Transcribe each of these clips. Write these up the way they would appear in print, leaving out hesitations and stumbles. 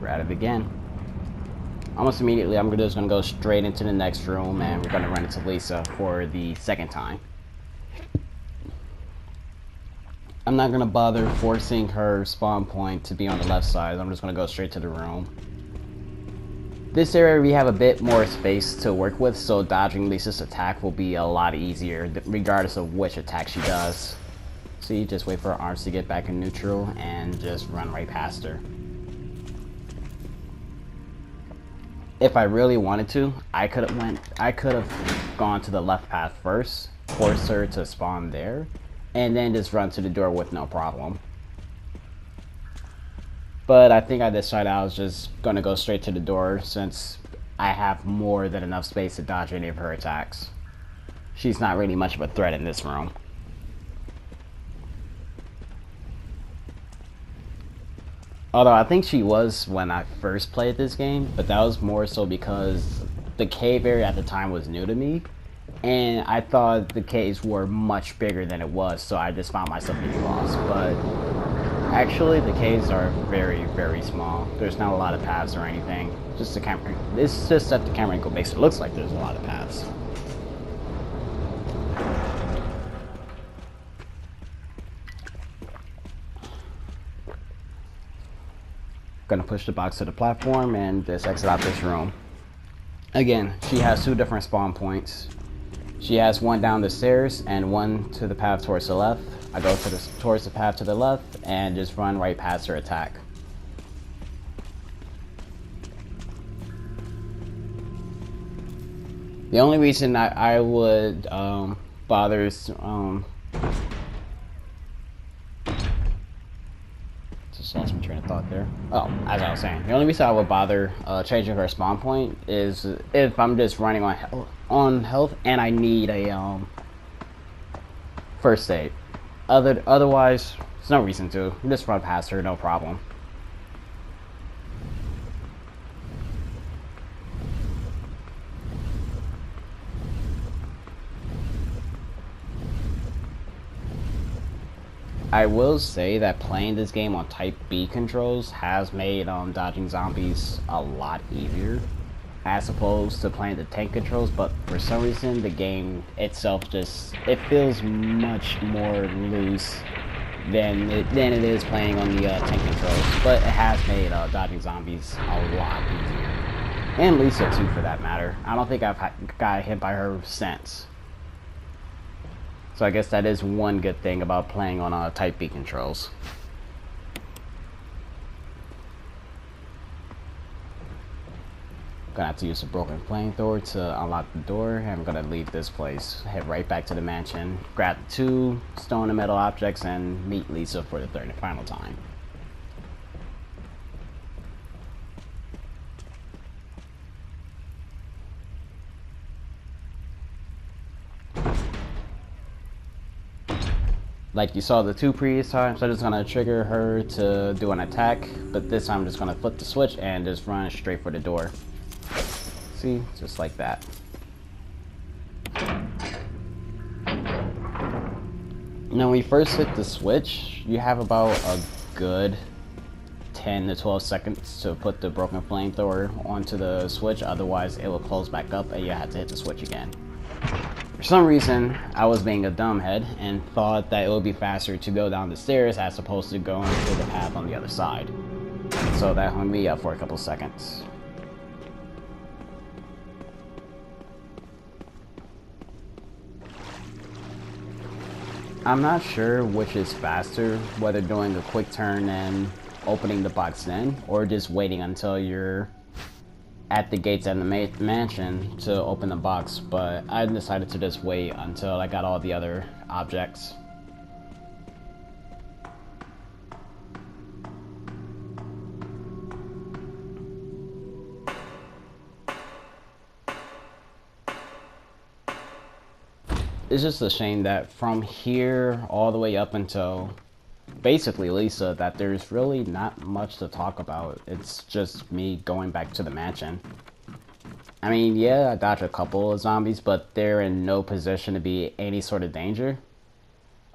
we're at it again. Almost immediately, I'm just going to go straight into the next room, and we're going to run into Lisa for the second time. I'm not going to bother forcing her spawn point to be on the left side. I'm just going to go straight to the room. This area, we have a bit more space to work with, so dodging Lisa's attack will be a lot easier, regardless of which attack she does. So you just wait for her arms to get back in neutral, and just run right past her. If I really wanted to, I could have gone to the left path first, force her to spawn there, and then just run to the door with no problem. But I think I decided I was just gonna go straight to the door since I have more than enough space to dodge any of her attacks. She's not really much of a threat in this room. Although I think she was when I first played this game, but that was more so because the cave area at the time was new to me, and I thought the caves were much bigger than it was, so I just found myself getting lost. But actually, the caves are very, very small. There's not a lot of paths or anything. Just the camera. It's just that the camera angle makes it look like there's a lot of paths. Gonna push the box to the platform and just exit out this room. Again, she has two different spawn points. She has one down the stairs and one to the path towards the left. I go towards the path to the left and just run right past her attack. The only reason I would bother lost my train of thought there. Oh, as I was saying, the only reason I would bother changing her spawn point is if I'm just running on health and I need a first aid. Otherwise, there's no reason to. You just run past her, no problem. I will say that playing this game on Type B controls has made dodging zombies a lot easier as opposed to playing the tank controls, but for some reason the game itself it feels much more loose than it is playing on the tank controls, but it has made dodging zombies a lot easier. And Lisa too, for that matter. I don't think I've got hit by her since. So I guess that is one good thing about playing on Type B controls. Gonna have to use a broken flamethrower to unlock the door, and I'm gonna leave this place, head right back to the mansion, grab the two stone and metal objects, and meet Lisa for the third and final time. Like you saw the two previous times, I'm just gonna trigger her to do an attack, but this time I'm just gonna flip the switch and just run straight for the door. See, just like that. Now when you first hit the switch, you have about a good 10 to 12 seconds to put the broken flamethrower onto the switch, otherwise it will close back up and you have to hit the switch again. For some reason, I was being a dumbhead and thought that it would be faster to go down the stairs as opposed to going to the path on the other side. So that hung me up for a couple seconds. I'm not sure which is faster, whether doing a quick turn and opening the box then, or just waiting until you're at the gates at the mansion to open the box, but I decided to just wait until I got all the other objects. It's just a shame that from here all the way up until basically Lisa, that there's really not much to talk about. It's just me going back to the mansion. I mean, yeah, I dodged a couple of zombies, but they're in no position to be any sort of danger.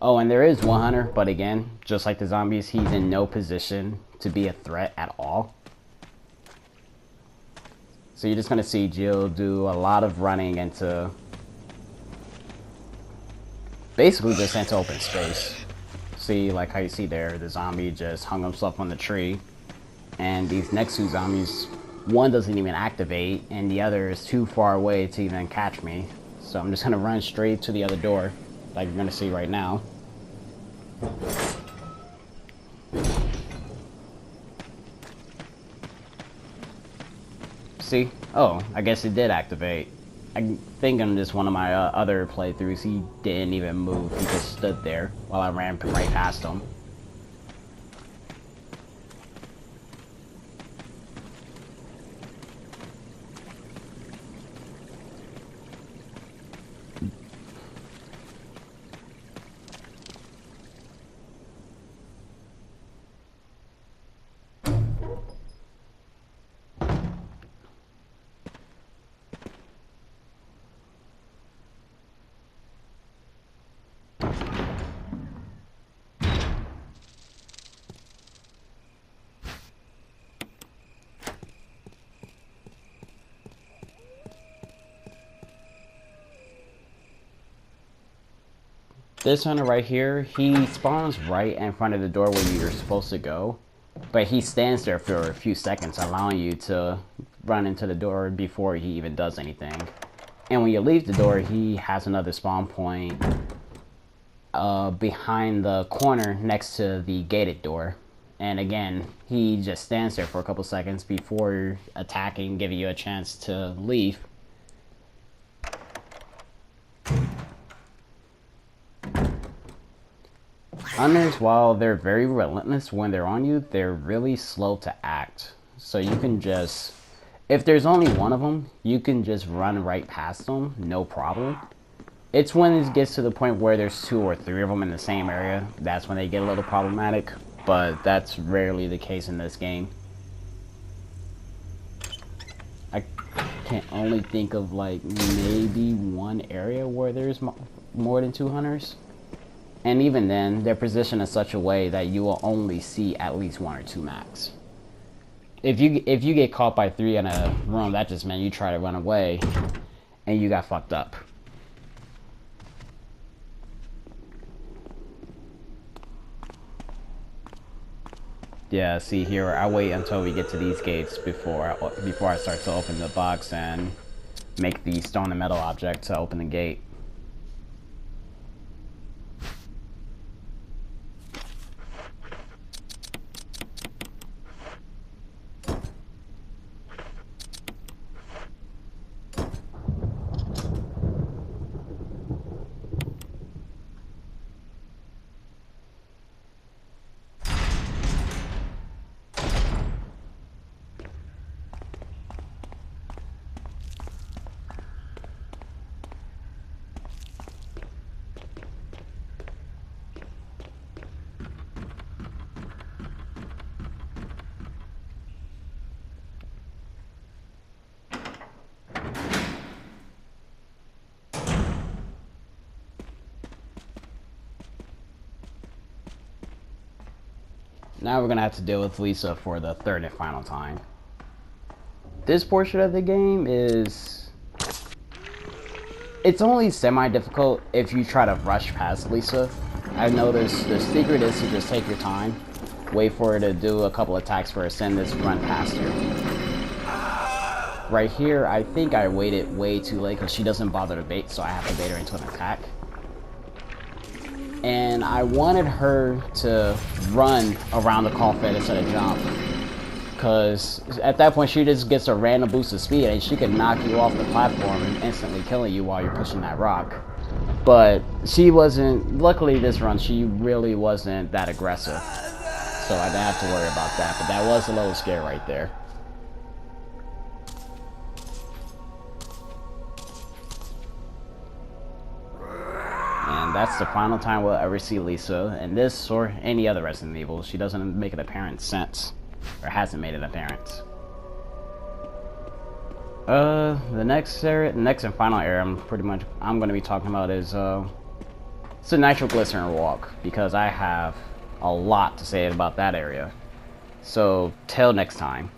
Oh, and there is one hunter, but again, just like the zombies, he's in no position to be a threat at all. So you're just gonna see Jill do a lot of running into basically just into open space. See, like how you see there, the zombie just hung himself on the tree, and these next two zombies, one doesn't even activate and the other is too far away to even catch me. So I'm just gonna run straight to the other door, like you're gonna see right now. See? Oh, I guess it did activate. I think on just one of my other playthroughs, he didn't even move. He just stood there while I ran right past him. This hunter right here, he spawns right in front of the door where you're supposed to go, but he stands there for a few seconds, allowing you to run into the door before he even does anything. And when you leave the door, he has another spawn point behind the corner next to the gated door. And again, he just stands there for a couple seconds before attacking, giving you a chance to leave. Hunters, while they're very relentless when they're on you, they're really slow to act. So you can just, if there's only one of them, you can just run right past them, no problem. It's when it gets to the point where there's 2 or 3 of them in the same area, that's when they get a little problematic, but that's rarely the case in this game. I can only think of like maybe one area where there's more than 2 hunters. And even then, they're positioned in such a way that you will only see at least 1 or 2 max. If you get caught by 3 in a room, that just meant you try to run away and you got fucked up. Yeah, see here, I wait until we get to these gates before I start to open the box and make the stone and metal object to open the gate. Now we're gonna have to deal with Lisa for the 3rd and final time. This portion of the game is... it's only semi-difficult if you try to rush past Lisa. I've noticed the secret is to just take your time, wait for her to do a couple attacks first, and just run past her. Right here, I think I waited way too late because she doesn't bother to bait, so I have to bait her into an attack. And I wanted her to run around the coffin instead of jump, because at that point she just gets a random boost of speed and she could knock you off the platform and instantly killing you while you're pushing that rock. But she wasn't, luckily this run, she really wasn't that aggressive, so I didn't have to worry about that, but that was a little scary right there. And that's the final time we'll ever see Lisa in this or any other Resident Evil. She doesn't make an appearance since, or hasn't made an appearance. The next and final area I'm going to be talking about is it's the nitroglycerin walk, because I have a lot to say about that area. So till next time.